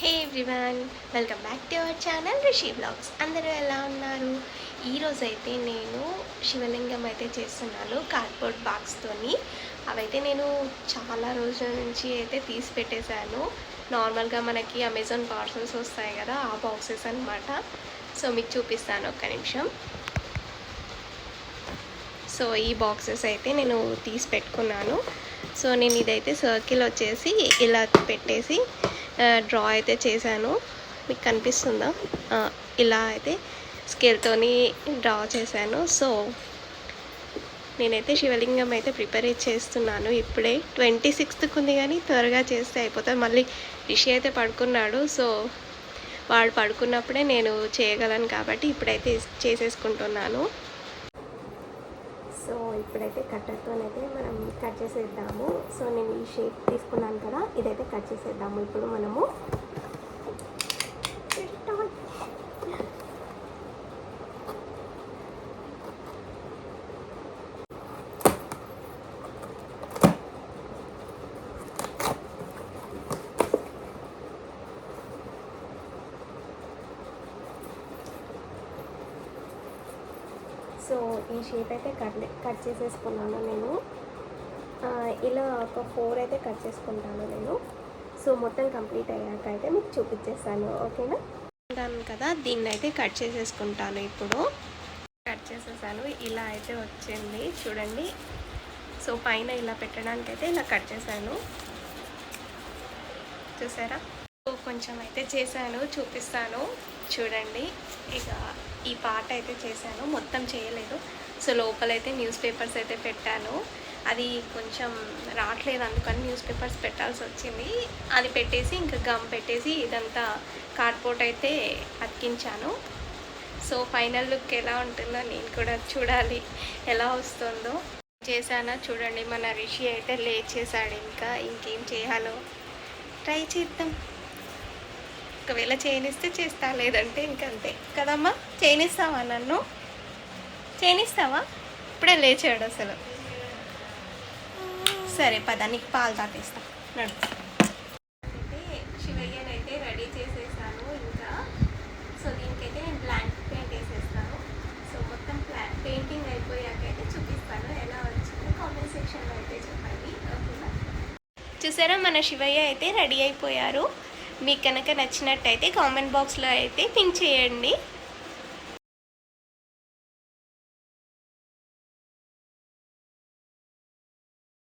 Hey everyone, welcome back to our channel Rishi blogs. అందరూ ఎలా ఉన్నారు? ఈరోజైతే నేను శివలింగం అయితే చేస్తున్నాను కార్డ్బోర్డ్ బాక్స్తోని. అవైతే నేను చాలా రోజుల నుంచి అయితే తీసి పెట్టేశాను. నార్మల్గా మనకి అమెజాన్ పార్సల్స్ వస్తాయి కదా, ఆ బాక్సెస్ అనమాట. సో మీకు చూపిస్తాను ఒక్క నిమిషం. సో ఈ బాక్సెస్ అయితే నేను తీసి పెట్టుకున్నాను. సో నేను ఇదైతే సర్కిల్ వచ్చేసి ఇలా పెట్టేసి డ్రా అయితే చేశాను. మీకు కనిపిస్తుందా? ఇలా అయితే స్కేల్తోని డ్రా చేశాను. సో నేనైతే శివలింగం అయితే ప్రిపేర్ చేస్తున్నాను. ఇప్పుడే 26th ఉంది, కానీ త్వరగా చేస్తే అయిపోతుంది. మళ్ళీ రిషి అయితే పడుకున్నాడు. సో వాడు పడుకున్నప్పుడే నేను చేయగలను కాబట్టి ఇప్పుడైతే చేసేసుకుంటున్నాను. సో ఇప్పుడైతే కట్టర్తోనైతే మనం కట్ చేసేద్దాము. సో నేను ఈ షేప్ తీసుకున్నాను కదా, ఇదైతే కట్ చేసేద్దాము ఇప్పుడు మనము. సో ఈ షేప్ అయితే కట్ చేసేసుకున్నాను నేను. ఇలా ఒక 4 అయితే కట్ చేసుకుంటాను నేను. సో మొత్తం కంప్లీట్ అయ్యాక అయితే మీకు చూపించేస్తాను, ఓకేనా? అంటాను కదా, దీన్ని అయితే కట్ చేసేసుకుంటాను ఇప్పుడు. కట్ చేసేసాను, ఇలా అయితే వచ్చింది చూడండి. సో పైన ఇలా పెట్టడానికి అయితే ఇలా కట్ చేశాను, చూసారా? సో కొంచెం అయితే చేశాను, చూపిస్తాను చూడండి. ఇక ఈ పార్ట్ అయితే చేశాను, మొత్తం చేయలేదు. సో లోపలైతే న్యూస్ పేపర్స్ అయితే పెట్టాను. అది కొంచెం రావట్లేదు, అందుకని న్యూస్ పేపర్స్ పెట్టాల్సి వచ్చింది. అది పెట్టేసి ఇంకా గమ్ పెట్టేసి ఇదంతా కార్డ్బోర్డ్ అయితే అతికించాను. సో ఫైనల్ లుక్ ఎలా ఉంటుందో నేను కూడా చూడాలి, ఎలా వస్తుందో. చేశానా చూడండి, మన రిషి అయితే లేచేసాడు. ఇంకా ఇంకేం చేయాలో ట్రై చేద్దాం. ఒకవేళ చేయనిస్తే చేస్తా, లేదంటే ఇంకంతే కదమ్మా. చేయనిస్తావా? నన్ను చేయనిస్తావా? ఇప్పుడే లేచాడు అసలు. సరే పద, నీకు పాలు తాపిస్తా నడు. అయితే శివయ్యనైతే రెడీ చేసేసాను ఇంకా. సో దీనికైతే నేను బ్లాంక్ పెయింట్ వేసేస్తాను. సో మొత్తం పెయింటింగ్ అయిపోయాకైతే చూపిస్తాను ఎలా వచ్చిందో. కామెంట్ సెక్షన్లో అయితే చెప్పండి, ఓకేనా? చూసారా, మన శివయ్య అయితే రెడీ అయిపోయారు. మీకు కనుక నచ్చినట్టయితే కామెంట్ బాక్స్లో అయితే పింక్ చేయండి.